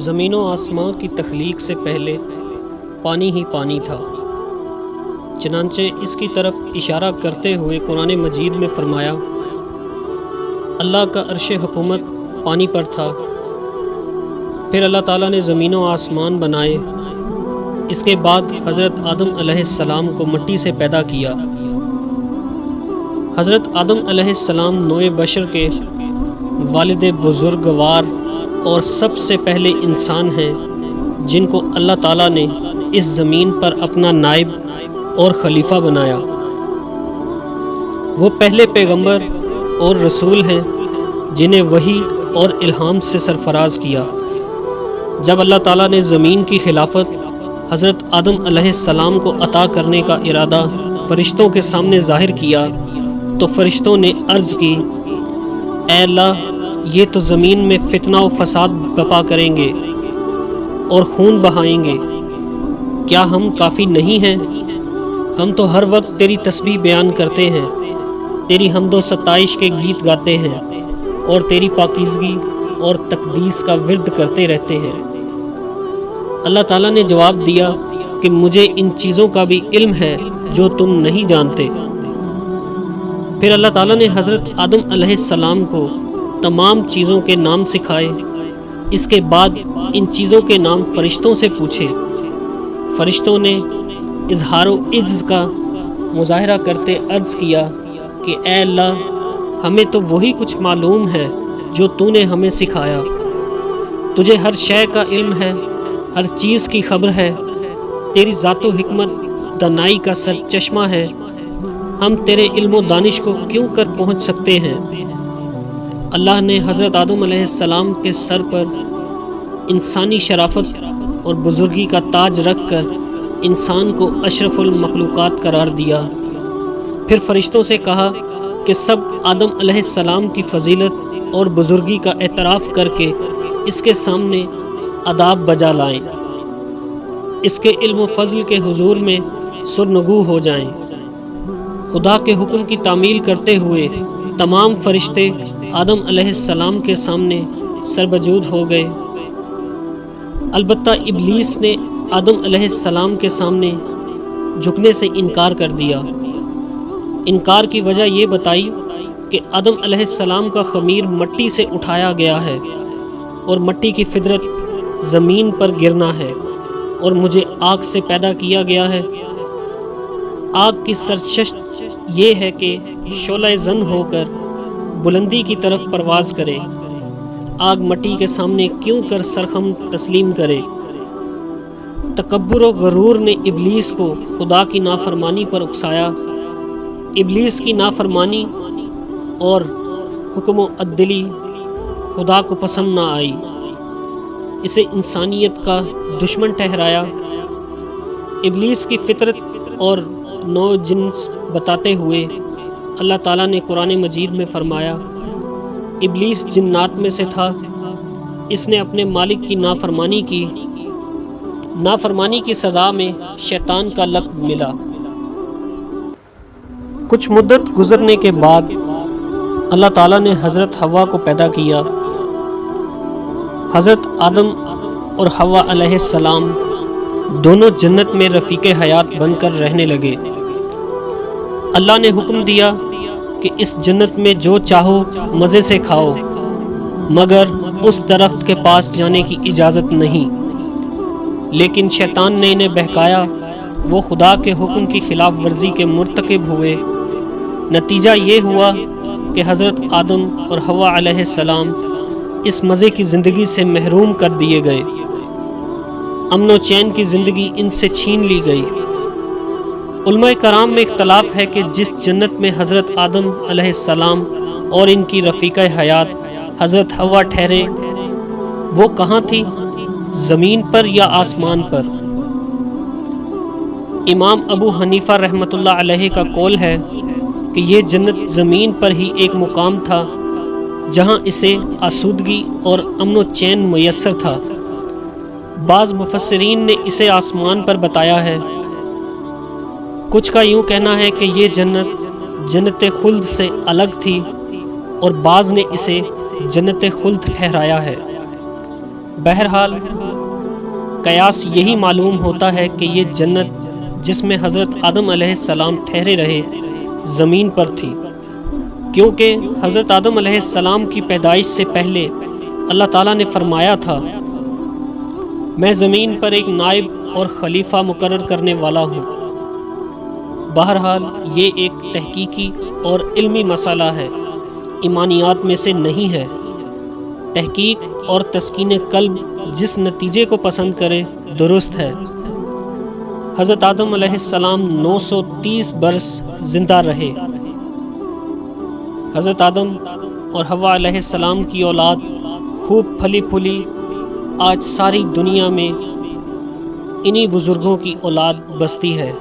زمین و آسمان کی تخلیق سے پہلے پانی ہی پانی تھا۔ چنانچہ اس کی طرف اشارہ کرتے ہوئے قرآن مجید میں فرمایا، اللہ کا عرش حکومت پانی پر تھا، پھر اللہ تعالیٰ نے زمین و آسمان بنائے۔ اس کے بعد حضرت آدم علیہ السلام کو مٹی سے پیدا کیا۔ حضرت آدم علیہ السلام نوع بشر کے والد بزرگوار اور سب سے پہلے انسان ہیں جن کو اللہ تعالیٰ نے اس زمین پر اپنا نائب اور خلیفہ بنایا۔ وہ پہلے پیغمبر اور رسول ہیں جنہیں وحی اور الہام سے سرفراز کیا۔ جب اللہ تعالیٰ نے زمین کی خلافت حضرت آدم علیہ السلام کو عطا کرنے کا ارادہ فرشتوں کے سامنے ظاہر کیا تو فرشتوں نے عرض کی، اے اللہ، یہ تو زمین میں فتنہ و فساد برپا کریں گے اور خون بہائیں گے، کیا ہم کافی نہیں ہیں؟ ہم تو ہر وقت تیری تسبیح بیان کرتے ہیں، تیری حمد و ستائش کے گیت گاتے ہیں اور تیری پاکیزگی اور تقدیس کا ورد کرتے رہتے ہیں۔ اللہ تعالیٰ نے جواب دیا کہ مجھے ان چیزوں کا بھی علم ہے جو تم نہیں جانتے۔ پھر اللہ تعالیٰ نے حضرت آدم علیہ السلام کو تمام چیزوں کے نام سکھائے۔ اس کے بعد ان چیزوں کے نام فرشتوں سے پوچھے۔ فرشتوں نے اظہار و عجز کا مظاہرہ کرتے عرض کیا کہ اے اللہ، ہمیں تو وہی کچھ معلوم ہے جو تو نے ہمیں سکھایا۔ تجھے ہر شے کا علم ہے، ہر چیز کی خبر ہے، تیری ذات و حکمت دانائی کا سرچشمہ ہے، ہم تیرے علم و دانش کو کیوں کر پہنچ سکتے ہیں؟ اللہ نے حضرت آدم علیہ السلام کے سر پر انسانی شرافت اور بزرگی کا تاج رکھ کر انسان کو اشرف المخلوقات قرار دیا۔ پھر فرشتوں سے کہا کہ سب آدم علیہ السلام کی فضیلت اور بزرگی کا اعتراف کر کے اس کے سامنے آداب بجا لائیں، اس کے علم و فضل کے حضور میں سرنگو ہو جائیں۔ خدا کے حکم کی تعمیل کرتے ہوئے تمام فرشتے آدم علیہ السلام کے سامنے سربجود ہو گئے۔ البتہ ابلیس نے آدم علیہ السلام کے سامنے جھکنے سے انکار کر دیا۔ انکار کی وجہ یہ بتائی کہ آدم علیہ السلام کا خمیر مٹی سے اٹھایا گیا ہے اور مٹی کی فطرت زمین پر گرنا ہے، اور مجھے آگ سے پیدا کیا گیا ہے۔ آگ کی سرشت یہ ہے کہ شعلہ زن ہو کر بلندی کی طرف پرواز کرے۔ آگ مٹی کے سامنے کیوں کر سرخم تسلیم کرے؟ تکبر و غرور نے ابلیس کو خدا کی نافرمانی پر اکسایا۔ ابلیس کی نافرمانی اور حکم و عدلی خدا کو پسند نہ آئی، اسے انسانیت کا دشمن ٹھہرایا۔ ابلیس کی فطرت اور نوع جنس بتاتے ہوئے اللہ تعالیٰ نے قرآن مجید میں فرمایا، ابلیس جنات میں سے تھا، اس نے اپنے مالک کی نافرمانی کی، نافرمانی کی سزا میں شیطان کا لقب ملا۔ کچھ مدت گزرنے کے بعد اللہ تعالیٰ نے حضرت حوا کو پیدا کیا۔ حضرت آدم اور حوا علیہ السلام دونوں جنت میں رفیق حیات بن کر رہنے لگے۔ اللہ نے حکم دیا کہ اس جنت میں جو چاہو مزے سے کھاؤ، مگر اس درخت کے پاس جانے کی اجازت نہیں۔ لیکن شیطان نے انہیں بہکایا، وہ خدا کے حکم کی خلاف ورزی کے مرتکب ہوئے۔ نتیجہ یہ ہوا کہ حضرت آدم اور حوا علیہ السلام اس مزے کی زندگی سے محروم کر دیے گئے۔ امن و چین کی زندگی ان سے چھین لی گئی۔ علماء کرام میں اختلاف ہے کہ جس جنت میں حضرت آدم علیہ السلام اور ان کی رفیقہ حیات حضرت حوا ٹھہرے، وہ کہاں تھی، زمین پر یا آسمان پر؟ امام ابو حنیفہ رحمۃ اللہ علیہ کا قول ہے کہ یہ جنت زمین پر ہی ایک مقام تھا جہاں اسے آسودگی اور امن و چین میسر تھا۔ بعض مفسرین نے اسے آسمان پر بتایا ہے۔ کچھ کا یوں کہنا ہے کہ یہ جنت خلد سے الگ تھی، اور بعض نے اسے جنت خلد ٹھہرایا ہے۔ بہرحال قیاس یہی معلوم ہوتا ہے کہ یہ جنت جس میں حضرت آدم علیہ السلام ٹھہرے رہے زمین پر تھی، کیونکہ حضرت آدم علیہ السلام کی پیدائش سے پہلے اللہ تعالیٰ نے فرمایا تھا میں زمین پر ایک نائب اور خلیفہ مقرر کرنے والا ہوں۔ بہرحال یہ ایک تحقیقی اور علمی مسئلہ ہے، ایمانیات میں سے نہیں ہے۔ تحقیق اور تسکین قلب جس نتیجے کو پسند کرے درست ہے۔ حضرت آدم علیہ السلام 930 برس زندہ رہے۔ حضرت آدم اور حوا علیہ السلام کی اولاد خوب پھلی پھولی آج ساری دنیا میں انہی بزرگوں کی اولاد بستی ہے۔